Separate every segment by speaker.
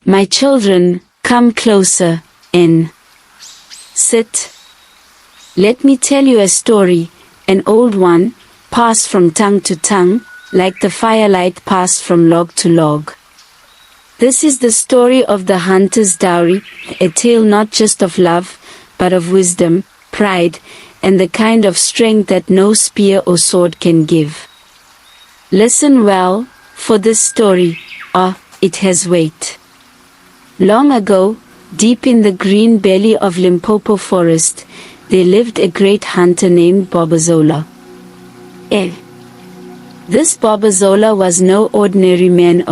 Speaker 1: My children, come closer, and sit. Let me tell you a story, an old one, passed from tongue to tongue, like the firelight passed from log to log. This is the story of the Hunter's Dowry, a tale not just of love, but of wisdom, pride, and the kind of strength that no spear or sword can give. Listen well, for this story, it has weight. Long ago, deep in the green belly of Limpopo forest, there lived a great hunter named Bobozola. This Bobozola was no ordinary man.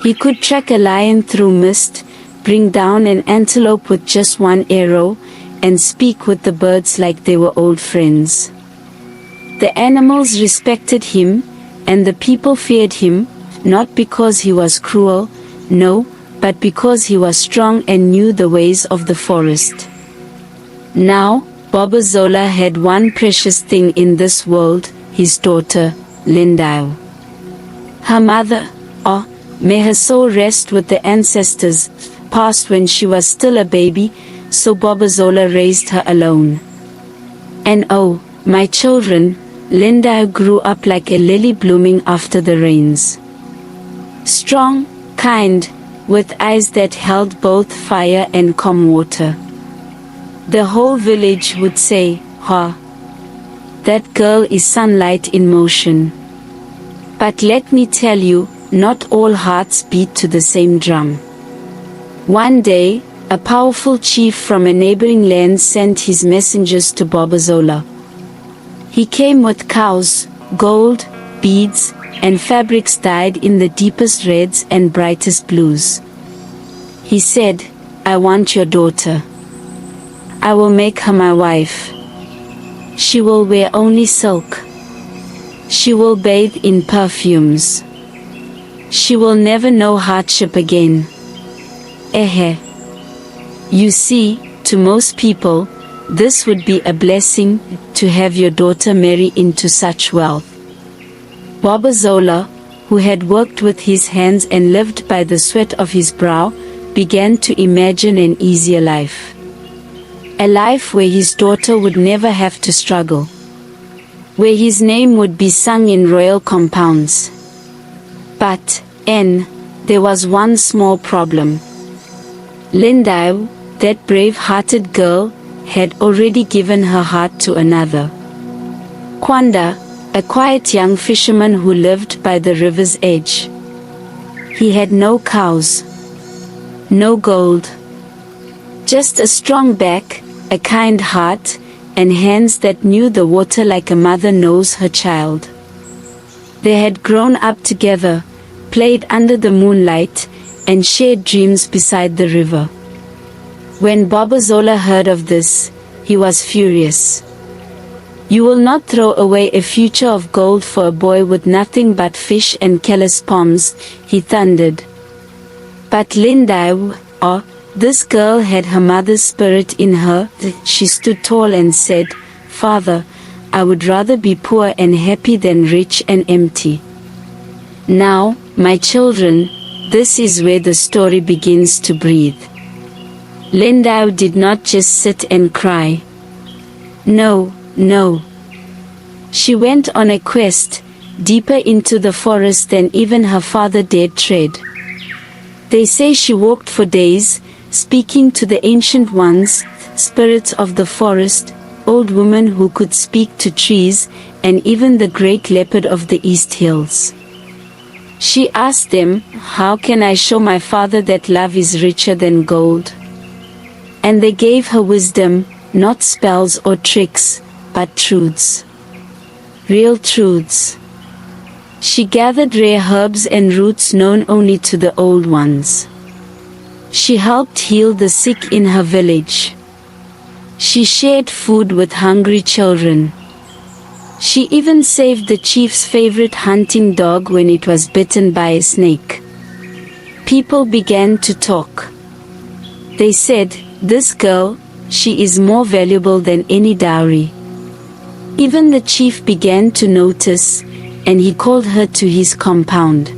Speaker 1: He could track a lion through mist, bring down an antelope with just one arrow, and speak with the birds like they were old friends. The animals respected him, and the people feared him, not because he was cruel, no, but because he was strong and knew the ways of the forest. Now, Bobozola had one precious thing in this world, his daughter, Lindau. Her mother, may her soul rest with the ancestors, passed when she was still a baby, so Bobozola raised her alone. And my children, Lindau grew up like a lily blooming after the rains. Strong, kind, with eyes that held both fire and calm water. The whole village would say, that girl is sunlight in motion. But let me tell you, not all hearts beat to the same drum. One day, a powerful chief from a neighboring land sent his messengers to Bobozola. He came with cows, gold, beads, and fabrics dyed in the deepest reds and brightest blues. He said, I want your daughter. I will make her my wife. She will wear only silk. She will bathe in perfumes. She will never know hardship again. You see, to most people, this would be a blessing, to have your daughter marry into such wealth. Bobozola, who had worked with his hands and lived by the sweat of his brow, began to imagine an easier life. A life where his daughter would never have to struggle. Where his name would be sung in royal compounds. But, there was one small problem. Lindau, that brave-hearted girl, had already given her heart to another. Kwanda, a quiet young fisherman who lived by the river's edge. He had no cows, no gold, just a strong back, a kind heart, and hands that knew the water like a mother knows her child. They had grown up together, played under the moonlight, and shared dreams beside the river. When Bobozola heard of this, he was furious. You will not throw away a future of gold for a boy with nothing but fish and callous palms, he thundered. But Lindau, this girl had her mother's spirit in her. She stood tall and said, Father, I would rather be poor and happy than rich and empty. Now, my children, this is where the story begins to breathe. Lindau did not just sit and cry. No. She went on a quest, deeper into the forest than even her father dared tread. They say she walked for days, speaking to the ancient ones, spirits of the forest, old women who could speak to trees, and even the great leopard of the East Hills. She asked them, how can I show my father that love is richer than gold? And they gave her wisdom, not spells or tricks, but truths. Real truths. She gathered rare herbs and roots known only to the old ones. She helped heal the sick in her village. She shared food with hungry children. She even saved the chief's favorite hunting dog when it was bitten by a snake. People began to talk. They said, this girl, she is more valuable than any dowry. Even the chief began to notice, and he called her to his compound.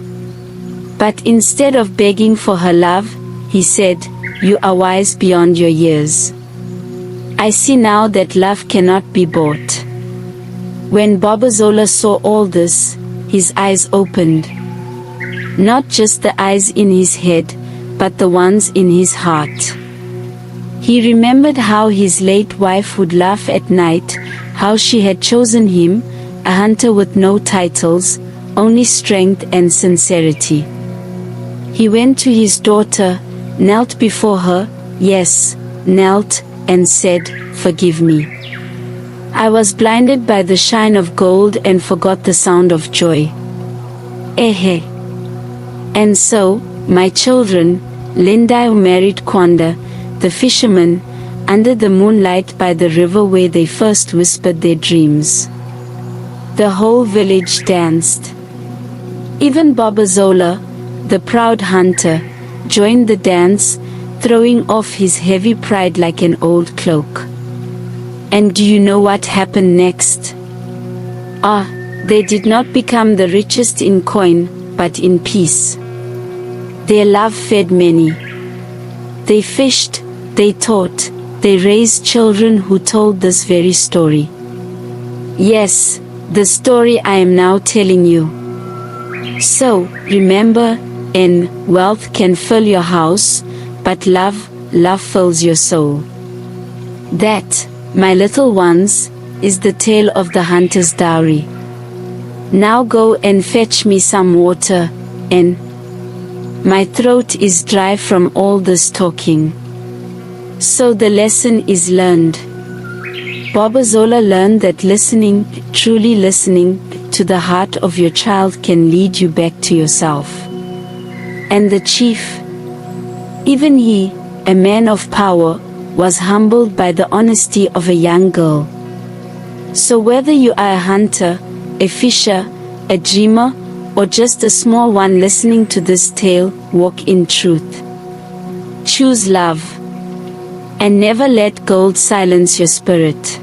Speaker 1: But instead of begging for her love, he said, "You are wise beyond your years. I see now that love cannot be bought." When Bobozola saw all this, his eyes opened. Not just the eyes in his head, but the ones in his heart. He remembered how his late wife would laugh at night, how she had chosen him, a hunter with no titles, only strength and sincerity. He went to his daughter, knelt before her, yes, knelt, and said, "Forgive me. I was blinded by the shine of gold and forgot the sound of joy." Ehe. And so, my children, Linda married Kwanda, the fisherman, under the moonlight by the river where they first whispered their dreams. The whole village danced. Even Bobozola, the proud hunter, joined the dance, throwing off his heavy pride like an old cloak. And do you know what happened next? They did not become the richest in coin, but in peace. Their love fed many. They fished, they taught, they raised children who told this very story. Yes, the story I am now telling you. So, remember, wealth can fill your house, but love fills your soul. That, my little ones, is the tale of the Hunter's Dowry. Now go and fetch me some water, my throat is dry from all this talking. So the lesson is learned. Bobozola learned that listening, truly listening, to the heart of your child can lead you back to yourself. And the chief, even he, a man of power, was humbled by the honesty of a young girl. So whether you are a hunter, a fisher, a dreamer, or just a small one listening to this tale, walk in truth. Choose love. And never let gold silence your spirit.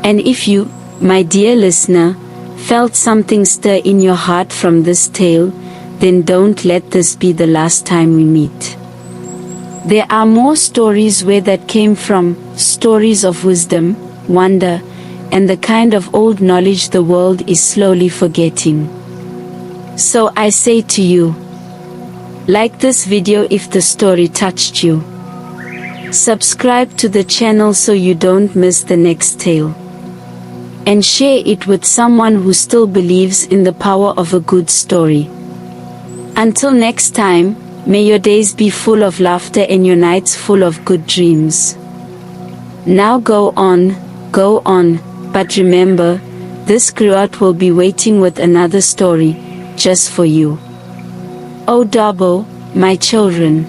Speaker 1: And if you, my dear listener, felt something stir in your heart from this tale, then don't let this be the last time we meet. There are more stories where that came from, stories of wisdom, wonder, and the kind of old knowledge the world is slowly forgetting. So I say to you, like this video if the story touched you. Subscribe to the channel so you don't miss the next tale. And share it with someone who still believes in the power of a good story. Until next time, may your days be full of laughter and your nights full of good dreams. Now go on, but remember, this Griot will be waiting with another story, just for you. Oh Dabo, my children.